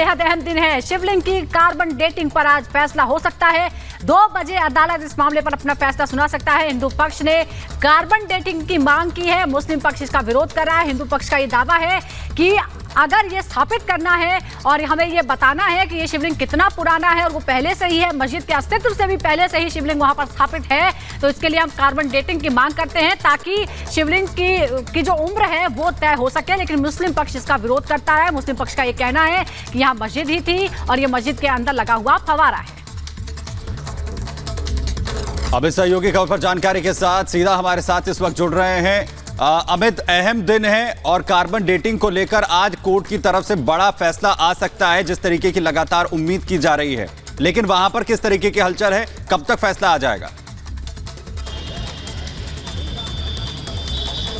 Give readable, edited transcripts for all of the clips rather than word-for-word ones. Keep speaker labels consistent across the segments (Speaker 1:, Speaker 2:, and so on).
Speaker 1: बेहद अहम दिन है। शिवलिंग की कार्बन डेटिंग पर आज फैसला हो सकता है। 2 बजे अदालत इस मामले पर अपना फैसला सुना सकता है। हिंदू पक्ष ने कार्बन डेटिंग की मांग की है, मुस्लिम पक्ष इसका विरोध कर रहा है। हिंदू पक्ष का ये दावा है कि अगर ये स्थापित करना है और हमें ये बताना है कि ये शिवलिंग कितना पुराना है और वो पहले से ही है, मस्जिद के अस्तित्व से भी पहले से ही शिवलिंग वहां पर स्थापित है, तो इसके लिए हम कार्बन डेटिंग की मांग करते हैं ताकि शिवलिंग की जो उम्र है वो तय हो सके। लेकिन मुस्लिम पक्ष इसका विरोध करता है। मुस्लिम पक्ष का ये कहना है कि यहाँ मस्जिद ही थी और ये मस्जिद के अंदर लगा हुआ फव्वारा है।
Speaker 2: अब इस सहयोगी खबर पर जानकारी के साथ सीधा हमारे साथ इस वक्त जुड़ रहे हैं अमित। अहम दिन है और कार्बन डेटिंग को लेकर आज कोर्ट की तरफ से बड़ा फैसला आ सकता है, जिस तरीके की लगातार उम्मीद की जा रही है। लेकिन वहां पर किस तरीके की हलचल है, कब तक फैसला आ जाएगा?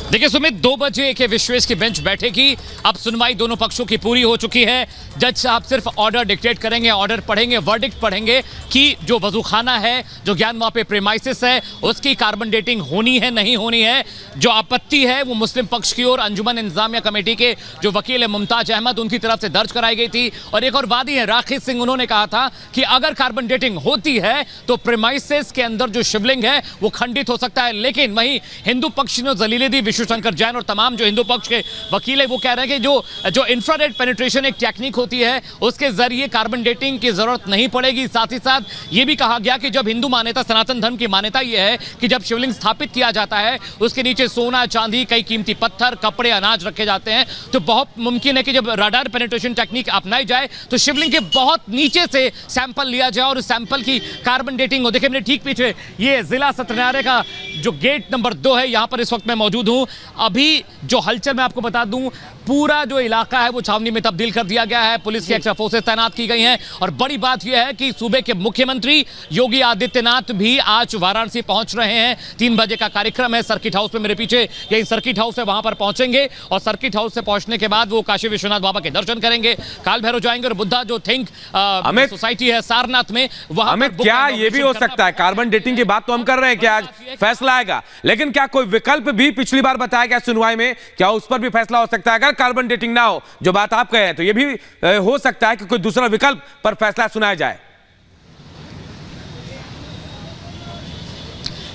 Speaker 3: देखिए सुमित, 2 बजे के विश्वेश की बेंच बैठेगी। अब सुनवाई दोनों पक्षों की पूरी हो चुकी है। जज साहब सिर्फ ऑर्डर डिक्टेट करेंगे, ऑर्डर पढ़ेंगे, वर्डिक्ट पढ़ेंगे कि जो वजूखाना है, जो ज्ञान वहां पे प्रेमाइसिस है, उसकी कार्बन डेटिंग होनी है नहीं होनी है। जो आपत्ति है वो मुस्लिम पक्ष की ओर अंजुमन इंतजामिया कमेटी के जो वकील है मुमताज अहमद, उनकी तरफ से दर्ज कराई गई थी। और एक और वादी है राखी सिंह, उन्होंने कहा था कि अगर कार्बन डेटिंग होती है तो प्रेमाइसिस के अंदर जो शिवलिंग है वो खंडित हो सकता है। लेकिन वहीं हिंदू पक्ष ने दलीलें दी। शंकर जैन और तमाम जो हिंदू पक्ष के वकील है वो कह रहे हैं कि जो इंफ्रारेड पेनिट्रेशन एक टेक्निक होती है, उसके जरिए कार्बन डेटिंग की जरूरत नहीं पड़ेगी। साथ ही साथ ये भी कहा गया कि जब हिंदू मान्यता, सनातन धर्म की मान्यता ये है कि जब शिवलिंग स्थापित किया जाता है उसके नीचे सोना, चांदी, कई कीमती पत्थर, कपड़े, अनाज रखे जाते हैं, तो बहुत मुमकिन है कि जब रडार पेनिट्रेशन टेक्निक अपनाई जाए तो शिवलिंग के बहुत नीचे से सैंपल लिया जाए और उस सैंपल की कार्बन डेटिंग हो। देखिए मेरे ठीक पीछे ये जिला सत्र न्यायालय का जो गेट नंबर 2 है, यहां पर इस वक्त मैं मौजूद हूं। अभी जो हलचल मैं आपको बता दूं, पूरा जो इलाका है वो छावनी में तब्दील कर दिया गया है। पुलिस की एक्स्ट्रा फोर्सेस तैनात की गई हैं और बड़ी बात यह है कि सूबे के मुख्यमंत्री योगी आदित्यनाथ भी आज वाराणसी पहुंच रहे हैं। 3 बजे का कार्यक्रम है सर्किट हाउस में। मेरे पीछे यही सर्किट हाउस है, वहां पर पहुंचेंगे और सर्किट हाउस से पहुंचने के बाद वो काशी विश्वनाथ बाबा के दर्शन करेंगे, काल भैरव जाएंगे और बुद्धा जो थिंक सोसाइटी है सारनाथ में, वहां
Speaker 4: क्या ये भी हो सकता है? कार्बन डेटिंग की बात तो हम कर रहे हैं कि आज फैसला आएगा, लेकिन क्या कोई विकल्प भी पिछली बार बताया गया सुनवाई में, क्या उस पर भी फैसला हो सकता है? अगर कार्बन डेटिंग ना हो, जो बात आप कह रहे हैं, तो यह भी हो सकता है कि कोई दूसरा विकल्प पर फैसला सुनाया जाए।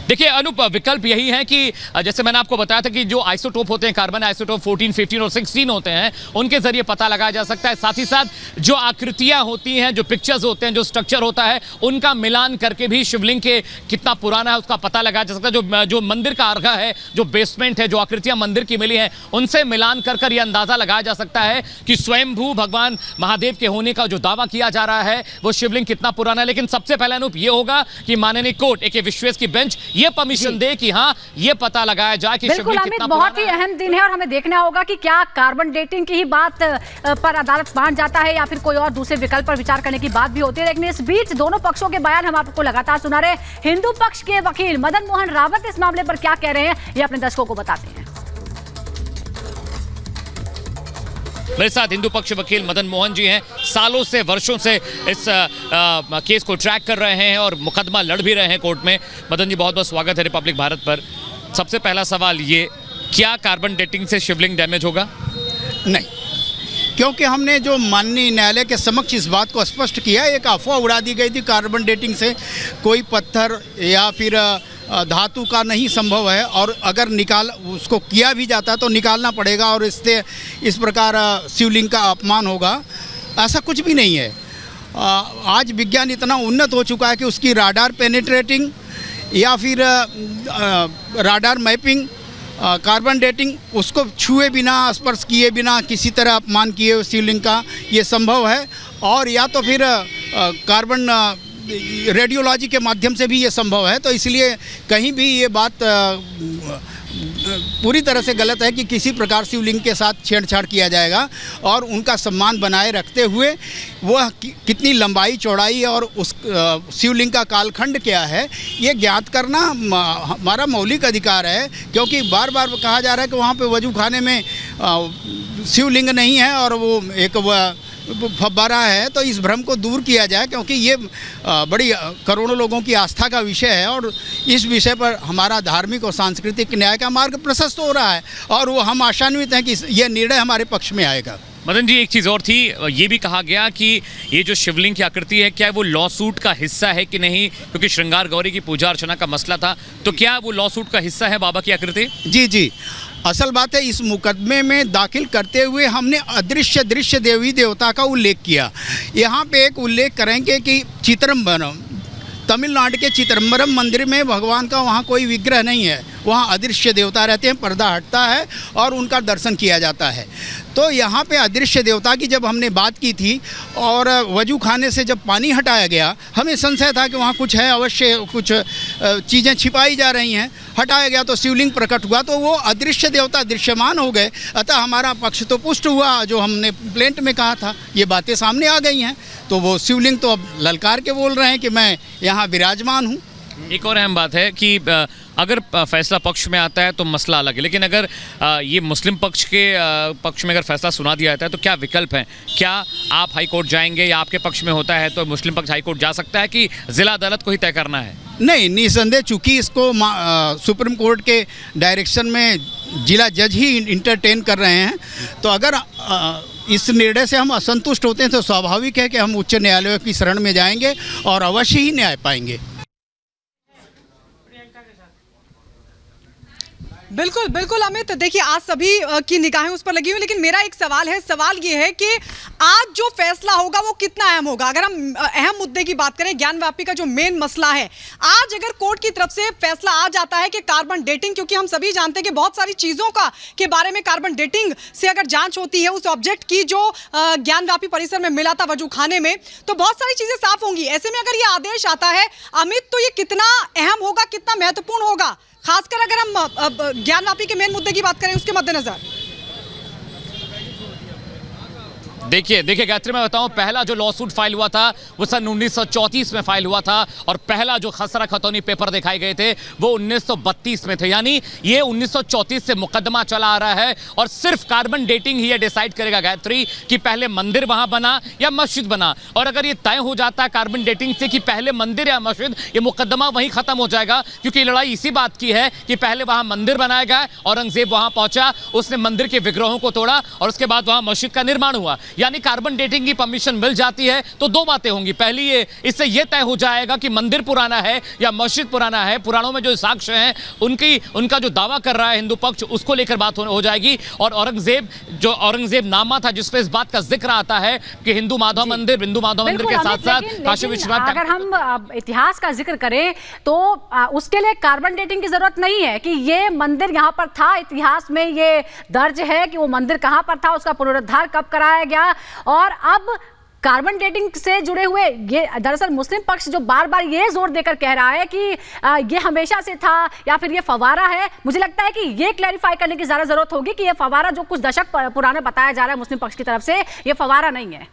Speaker 3: देखिए अनूप, विकल्प यही है कि जैसे मैंने आपको बताया था कि जो आइसोटोप होते हैं, कार्बन आइसोटोप 14, 15 और 16 होते हैं, उनके जरिए पता लगाया जा सकता है। साथ ही साथ जो आकृतियां होती हैं, जो पिक्चर्स होते हैं, जो स्ट्रक्चर होता है, उनका मिलान करके भी शिवलिंग के कितना पुराना है उसका पता लगाया जा सकता है। जो मंदिर का अर्घा है, जो बेसमेंट है, जो आकृतियां मंदिर की मिली हैं, उनसे मिलान कर यह अंदाजा लगाया जा सकता है कि स्वयंभू भगवान महादेव के होने का जो दावा किया जा रहा है वो शिवलिंग कितना पुराना है। लेकिन सबसे पहले अनूप ये होगा कि माननीय कोर्ट ए.के. विश्वेश की बेंच ये परमिशन दे कि हाँ ये पता लगाया जाए कि
Speaker 1: बिल्कुल अमित, बहुत ही अहम दिन है और हमें देखना होगा कि क्या कार्बन डेटिंग की ही बात पर अदालत मान जाता है या फिर कोई और दूसरे विकल्प पर विचार करने की बात भी होती है। लेकिन इस बीच दोनों पक्षों के बयान हम आपको लगातार सुना रहे हैं। हिंदू पक्ष के वकील मदन मोहन रावत इस मामले पर क्या कह रहे हैं, ये अपने दर्शकों को बताते हैं।
Speaker 3: मेरे साथ हिंदू पक्ष वकील मदन मोहन जी हैं। सालों से, वर्षों से इस केस को ट्रैक कर रहे हैं और मुकदमा लड़ भी रहे हैं कोर्ट में। मदन जी, बहुत बहुत स्वागत है रिपब्लिक भारत पर। सबसे पहला सवाल ये, क्या कार्बन डेटिंग से शिवलिंग डैमेज होगा?
Speaker 5: नहीं, क्योंकि हमने जो माननीय न्यायालय के समक्ष इस बात को स्पष्ट किया, एक अफवाह उड़ा दी गई थी कार्बन डेटिंग से कोई पत्थर या फिर धातु का नहीं संभव है, और अगर उसको किया भी जाता तो निकालना पड़ेगा और इससे इस प्रकार शिवलिंग का अपमान होगा। ऐसा कुछ भी नहीं है। आज विज्ञान इतना उन्नत हो चुका है कि उसकी राडार पेनिट्रेटिंग या फिर राडार मैपिंग, कार्बन डेटिंग, उसको छुए बिना, स्पर्श किए बिना, किसी तरह अपमान किए शिवलिंग का ये संभव है। और या तो फिर कार्बन रेडियोलॉजी के माध्यम से भी ये संभव है। तो इसलिए कहीं भी ये बात पूरी तरह से गलत है कि किसी प्रकार शिवलिंग के साथ छेड़छाड़ किया जाएगा। और उनका सम्मान बनाए रखते हुए वह कितनी लंबाई चौड़ाई और उस शिवलिंग का कालखंड क्या है ये ज्ञात करना हमारा मौलिक अधिकार है। क्योंकि बार बार कहा जा रहा है कि वहाँ पे वजू खाने में शिवलिंग नहीं है और वो एक फव्वारा है, तो इस भ्रम को दूर किया जाए, क्योंकि ये बड़ी करोड़ों लोगों की आस्था का विषय है और इस विषय पर हमारा धार्मिक और सांस्कृतिक न्याय का मार्ग प्रशस्त हो रहा है और वो हम आशान्वित हैं कि यह निर्णय हमारे पक्ष में आएगा।
Speaker 3: मदन जी, एक चीज़ और थी, ये भी कहा गया कि ये जो शिवलिंग की आकृति है, क्या वो लॉ सूट का हिस्सा है कि नहीं, क्योंकि श्रृंगार गौरी की पूजा अर्चना का मसला था, तो क्या वो लॉ सूट का हिस्सा है बाबा की आकृति?
Speaker 5: जी जी, असल बात है, इस मुकदमे में दाखिल करते हुए हमने अदृश्य दृश्य देवी देवता का उल्लेख किया। यहाँ पे एक उल्लेख करेंगे कि चिदम्बरम, तमिलनाडु के चिदम्बरम मंदिर में भगवान का वहाँ कोई विग्रह नहीं है, वहाँ अदृश्य देवता रहते हैं, पर्दा हटता है और उनका दर्शन किया जाता है। तो यहाँ पे अदृश्य देवता की जब हमने बात की थी और वजू खाने से जब पानी हटाया गया, हमें संशय था कि वहाँ कुछ है, अवश्य कुछ चीज़ें छिपाई जा रही हैं। हटाया गया तो शिवलिंग प्रकट हुआ, तो वो अदृश्य देवता दृश्यमान हो गए। अतः हमारा पक्ष तो पुष्ट हुआ, जो हमने प्लेंट में कहा था, ये बातें सामने आ गई हैं। तो वो शिवलिंग तो अब ललकार के बोल रहे हैं कि मैं यहाँ विराजमान हूँ।
Speaker 3: एक और अहम बात है कि अगर फैसला पक्ष में आता है तो मसला अलग है, लेकिन अगर ये मुस्लिम पक्ष के पक्ष में अगर फैसला सुना दिया जाता है तो क्या विकल्प हैं? क्या आप हाई कोर्ट जाएंगे, या आपके पक्ष में होता है तो मुस्लिम पक्ष हाई कोर्ट जा सकता है, कि जिला अदालत को ही तय करना है?
Speaker 5: नहीं, निसंदेह, चूँकि इसको सुप्रीम कोर्ट के डायरेक्शन में जिला जज ही इंटरटेन कर रहे हैं, तो अगर इस निर्णय से हम असंतुष्ट होते हैं तो स्वाभाविक है कि हम उच्च न्यायालय की शरण में जाएंगे और अवश्य ही न्याय पाएंगे।
Speaker 6: बिल्कुल बिल्कुल अमित, देखिए आज सभी की निगाहें उस पर लगी हुई, लेकिन मेरा एक सवाल है। सवाल ये है कि आज जो फैसला होगा वो कितना अहम होगा? अगर हम अहम मुद्दे की बात करें, ज्ञानवापी का जो मेन मसला है, आज अगर कोर्ट की तरफ से फैसला आ जाता है कि कार्बन डेटिंग, क्योंकि हम सभी जानते हैं कि बहुत सारी चीज़ों का के बारे में कार्बन डेटिंग से अगर जांच होती है, उस ऑब्जेक्ट की जो ज्ञानवापी परिसर में मिला था वजू खाने में, तो बहुत सारी चीज़ें साफ होंगी। ऐसे में अगर ये आदेश आता है अमित, तो ये कितना अहम होगा, कितना महत्वपूर्ण होगा, खासकर अगर हम ज्ञानवापी के मेन मुद्दे की बात करें उसके मद्देनजर?
Speaker 3: देखिए गायत्री, मैं बताऊं, पहला जो लॉ सूट फाइल हुआ था वो सन 1934 में फाइल हुआ था, और पहला जो खसरा खतौनी पेपर दिखाए गए थे वो 1932 में थे। यानी ये 1934 से मुकदमा चला आ रहा है, और सिर्फ कार्बन डेटिंग ही ये डिसाइड करेगा गायत्री कि पहले मंदिर वहां बना या मस्जिद बना। और अगर ये तय हो जाता है कार्बन डेटिंग से कि पहले मंदिर या मस्जिद, ये मुकदमा वहीं खत्म हो जाएगा, क्योंकि लड़ाई इसी बात की है कि पहले वहां मंदिर बनाया गया, औरंगजेब वहां पहुंचा, उसने मंदिर के विग्रहों को तोड़ा, और उसके बाद वहां मस्जिद का निर्माण हुआ। यानी कार्बन डेटिंग की परमिशन मिल जाती है तो दो बातें होंगी। पहली, ये इससे यह तय हो जाएगा कि मंदिर पुराना है या मस्जिद पुराना है। पुराणों में जो साक्ष्य हैं उनका जो दावा कर रहा है हिंदू पक्ष, उसको लेकर बात हो जाएगी। और औरंगजेब नामा था जिसपे इस बात का जिक्र आता है कि हिंदू माधव मंदिर के साथ साथ काशी विश्वनाथ।
Speaker 1: अगर हम इतिहास का जिक्र करें तो उसके लिए कार्बन डेटिंग की जरूरत नहीं है कि ये मंदिर यहाँ पर था, इतिहास में ये दर्ज है कि वो मंदिर कहाँ पर था, उसका पुनरुद्धार कब कराया गया। और अब कार्बन डेटिंग से जुड़े हुए ये दरअसल मुस्लिम पक्ष जो बार बार ये जोर देकर कह रहा है कि ये हमेशा से था या फिर ये फवारा है, मुझे लगता है कि ये क्लैरिफाई करने की ज्यादा जरूरत होगी कि ये फवारा जो कुछ दशक पुराना बताया जा रहा है मुस्लिम पक्ष की तरफ से, ये फवारा नहीं है।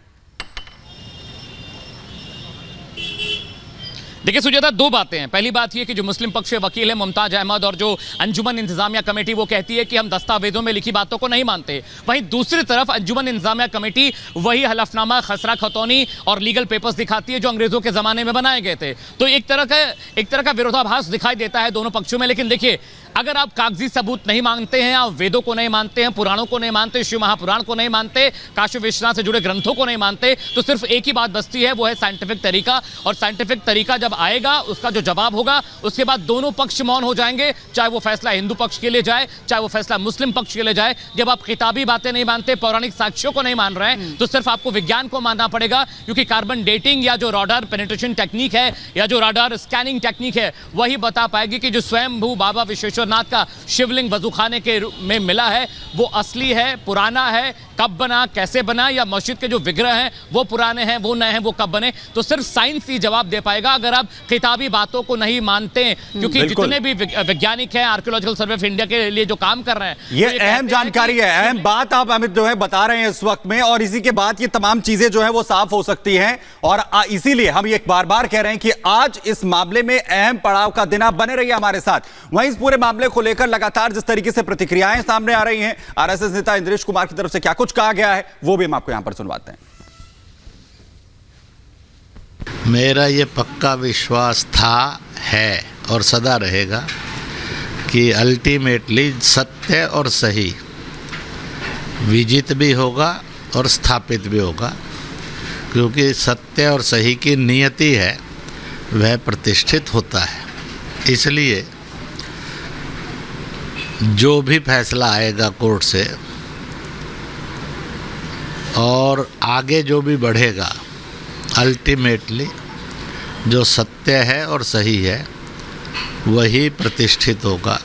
Speaker 3: देखिए सुजाता, दो बातें हैं। पहली बात यह कि जो मुस्लिम पक्ष के वकील है मुमताज अहमद और जो अंजुमन इंतजामिया कमेटी, वो कहती है कि हम दस्तावेजों में लिखी बातों को नहीं मानते। वहीं दूसरी तरफ अंजुमन इंतजामिया कमेटी वही हलफनामा, खसरा खतौनी और लीगल पेपर्स दिखाती है जो अंग्रेजों के जमाने में बनाए गए थे। तो एक तरह का विरोधाभास दिखाई देता है दोनों पक्षों में। लेकिन देखिए, अगर आप कागजी सबूत नहीं मांगते हैं, आप वेदों को नहीं मानते हैं, पुराणों को नहीं मानते, शिव महापुराण को नहीं मानते, काशी विश्वनाथ से जुड़े ग्रंथों को नहीं मानते, तो सिर्फ एक ही बात बचती है, वो है साइंटिफिक तरीका। और साइंटिफिक तरीका जब आएगा, उसका जो जवाब होगा, उसके बाद दोनों पक्ष मौन हो जाएंगे, चाहे वो फैसला हिंदू पक्ष के लिए जाए, चाहे वो फैसला मुस्लिम पक्ष के लिए जाए। जब आप किताबी बातें नहीं मानते, पौराणिक साक्ष्यों को नहीं मान रहे हैं, तो सिर्फ आपको विज्ञान को मानना पड़ेगा, क्योंकि कार्बन डेटिंग या जो राडार पेनिट्रेशन टेक्निक है या जो राडार स्कैनिंग टेक्निक है, वही बता पाएगी कि जो स्वयंभू बाबा विश्वेश्वरनाथ का शिवलिंग वजूखाने के में मिला है वो असली है, पुराना है, कब बना, कैसे बना, या मस्जिद के जो विग्रह हैं वो पुराने हैं, वो नए हैं, वो कब बने। तो सिर्फ साइंस ही जवाब दे पाएगा अगर आप किताबी बातों को नहीं मानते। क्योंकि जितने भी वैज्ञानिक हैं, आर्कियोलॉजिकल सर्वे ऑफ इंडिया के लिए जो काम कर रहे हैं,
Speaker 2: ये अहम जानकारी है, अहम बात आप अमित जो है बता रहे हैं इस वक्त में, और इसी के बाद ये तमाम चीजें जो है वो साफ हो सकती हैं। और इसीलिए हम ये बार बार कह रहे हैं कि आज इस मामले में अहम पड़ाव का दिन आप बने रहिए हमारे साथ। वहीं इस पूरे मामले को लेकर लगातार जिस तरीके से प्रतिक्रियाएं सामने आ रही हैं, आरएसएस नेता इंद्रेश कुमार की तरफ से क्या कुछ कहा गया है वो भी हम आपको यहां पर सुनवाते हैं।
Speaker 7: मेरा ये पक्का विश्वास था, है और सदा रहेगा कि अल्टीमेटली सत्य और सही विजित भी होगा और स्थापित भी होगा, क्योंकि सत्य और सही की नियति है वह प्रतिष्ठित होता है। इसलिए जो भी फैसला आएगा कोर्ट से और आगे जो भी बढ़ेगा, अल्टीमेटली जो सत्य है और सही है वही प्रतिष्ठित होगा।